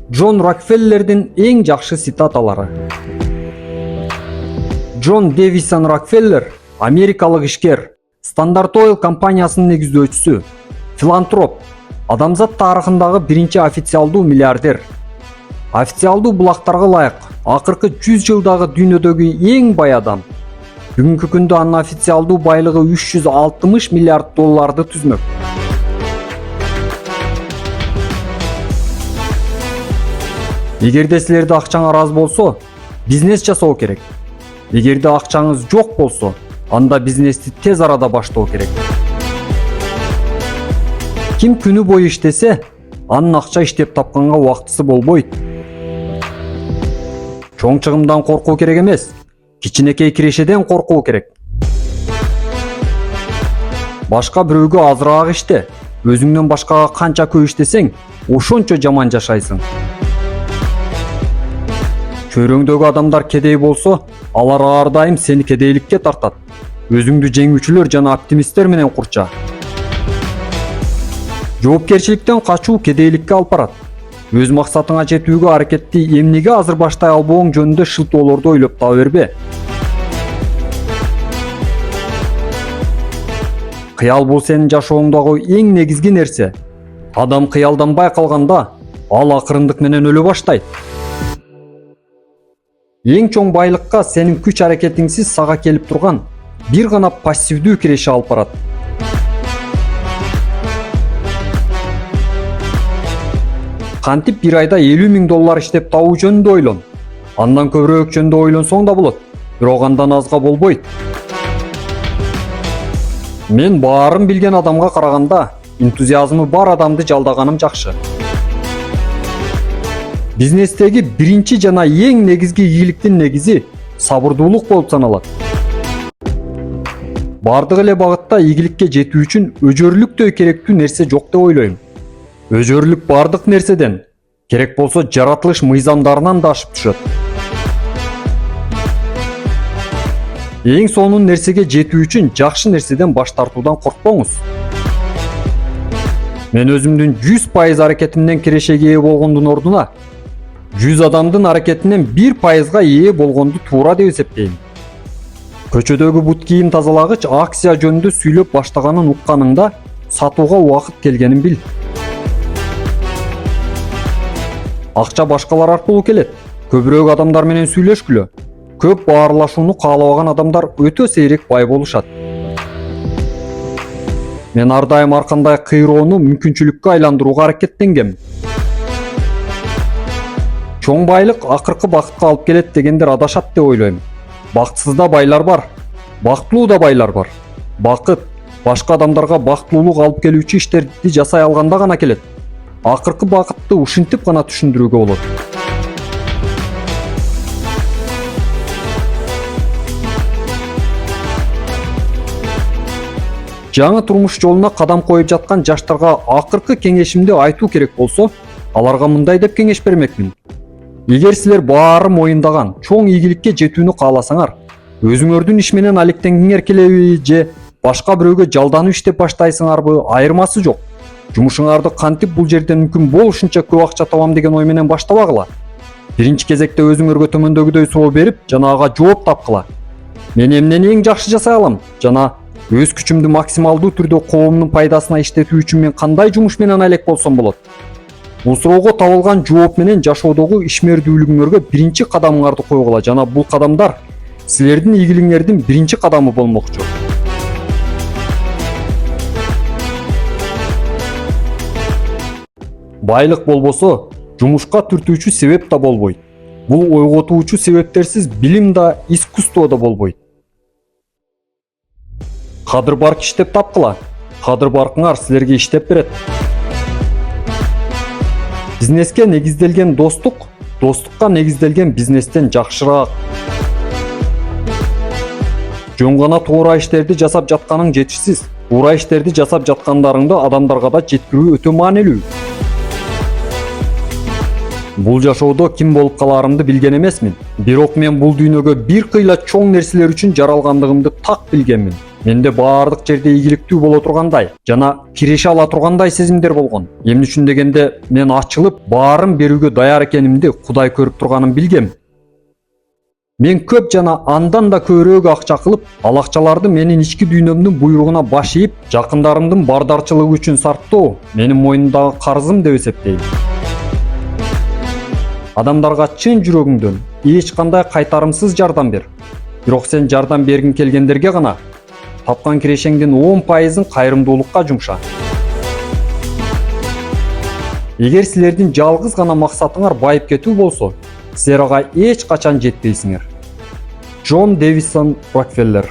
Джон Рокфеллердин эң жакшы цитаталары. Джон Дэвисон Рокфеллер америкалык ишкер, Стандарт Ойл компаниясынын негиздөөчүсү, филантроп, адамзат тарыхындагы биринчи официалдуу миллиардер. Официалдуу булактарга ылайык акыркы 100 жылдагы дүйнөдөгү эң бай адам. Бүгүнкү күндө анын официалдуу байлыгы 360 миллиард долларды түзмөк. Эгерде силерде акчаңа аз болсо, бизнес жасоо керек. Эгерде акчаңыз жок болсо, анда бизнести тез арада баштоо керек. Ким күнү бою иштесе, анын акча иштеп тапканга убактысы болбойт. Чоң чыгымдан коркуу керек эмес, кичинекей кирешеден коркуу керек. Башка бирөөгө азыраак иште, өзүңдөн башкага канча көп иштесең, ошончо жаман жашайсың. Чөйрөңдөгү адамдар кедей болсо, алар ар дайым сени кедейликке тартат. Өзүңдү жеңүүчүлөр жана оптимисттер менен курча. Жоопкерчиликтен качуу кедейликке алып барат. Өз максатыңа жетүүгө аракетти эмнеге азыр баштай албооң жөнүндө шылтоолорду ойлоп таба бербе. Кыял бул сенин жашооңдогу эң негизги нерсе. Адам кыялданбай калганда, ал акырындык менен өлө баштайт. Эң чоң байлыкка сенин күч аракетиңсиз сага келип турган бир гана пассивдүү киреше алып барат. Кантип бир айда 50 000 доллар иштеп табуу жөнүндө ойлон. Андан көбүрөөк жөнүндө ойлонсоң да болот, бирок андан азга болбойт. Мен баарын билген адамга караганда, энтузиазмы бар адамды жалдаганым жакшы. Бизнестеги биринчи жана эң негизги ийгиликтин негизи сабырдуулук болуп саналат. Бардык эле багытта ийгиликке жетүү үчүн өжөрлүктөй керектүү нерсе жок деп ойлойм. Өжөрлүк бардык нерседен, керек болсо жаратылыш мыйзамдарынан да ашып түшөт. Эң сонун нерсеге жетүү үчүн жакшы нерседен баш тартуудан коркпоңуз. Мен өзүмдүн 100% аракетимден кирешеге ээ болгондун ордуна 100 адамдын аракетинен 1%га ээ болгонду туура деп эсептейм. Көчөдөгү бут кийим тазалагыч акция жөнүндө сүйлөп баштаганын укканыңда сатууга убакыт келгенин бил. Акча башкалар аркылуу келет. Көбүрөөк адамдар менен сүйлөшкүлө. Көп баарлашууну каалабаган адамдар өтө сейрек бай болушат. Мен ар дайым ар кандай кыйроону мүмкүнчүлүккө айландырууга аракеттенгем. Чоң байлык акыркы бакытка алып келет дегендер адашат деп ойлойм. Бактсыз да байлар бар, бактылуу да байлар бар. Бакыт башка адамдарга бактылуулук алып келүүчү иштерди жасай алганда гана келет. Акыркы бакытты ушинтип гана түшүндүрүүгө болот. Жаңы турмуш жолуна кадам коюп жаткан жаштарга акыркы кеңешимди айтуу керек болсо, аларга мындай деп кеңеш бермекмин. Эгер силер баары моюндаган чоң ийгиликке жетүүнү кааласаңар, өзүңөрдүн иш менен алектенгиңер келеби же башка бирөөгө жалданып иштеп баштайсыңарбы, айырмасы жок. Жумушуңарды кантип бул жерден мүмкүн болушунча көп акча табам деген ой менен баштабагыла. Биринчи кезекте өзүңөргө төмөндөгүдөй соо берип, жана ага жооп тапкыла. Мен эмнени эң жакшы жасай алам жана өз күчүмдү максималдуу түрдө коомдун пайдасына иштетүү үчүн мен кандай жумуш менен алек болсом болот? Бул суроого табылган жооп менен жашоодогу ишмердүүлүгүңөргө биринчи кадамыңарды койгула жана бул кадамдар силердин ийгилигиңердин биринчи кадамы болмокчу. Байлык болбосо, жумушка түртүүчү себеп да болбойт. Бул ойготуучу себептерсиз билим да, искусство да болбойт. Кадыр барк иштеп тапкыла. Кадыр баркыңар силерге иштеп берет. Бизнеске негизделген достук, достукка негизделген бизнестен жакшыраак. Жөн гана туура иштерди жасап жатканың жетишсиз. Туура иштерди жасап жаткандарыңды адамдарга да жеткирүү өтө маанилүү. Бул жашоодо ким болуп каларымды билген эмесмин. Бирок мен бул дүйнөгө бир кыйла чоң нерселер үчүн жаралгандыгымды так билгенмин. Менде баардык жерде ийгиликтүү боло тургандай жана киреше ала тургандай сезимдер болгон. Эмне үчүн дегенде, мен ачылып баарын берүүгө даяр экенимди Кудай көрүп турганын билгем. Мен көп жана андан да көбүрөөк акча кылып, ал акчаларды менин ички дүйнөмдүн буйругуна баш ийип, жакындарымдын бардарчылыгы үчүн сарптоо менин мойнумдагы карызым деп эсептейм. Адамдарга чын жүрөгүңдөн эч кандай кайтарымсыз жардам бер. Бирок сен жардам бергиң келгендерге гана тапкан кирешеңдин 10%-ын кайрымдуулукка жумша. Эгер силердин жалгыз гана максатыңар байып кетүү болсо, силер ага эч качан жетпейсиңер. Джон Дэвисон Рокфеллер.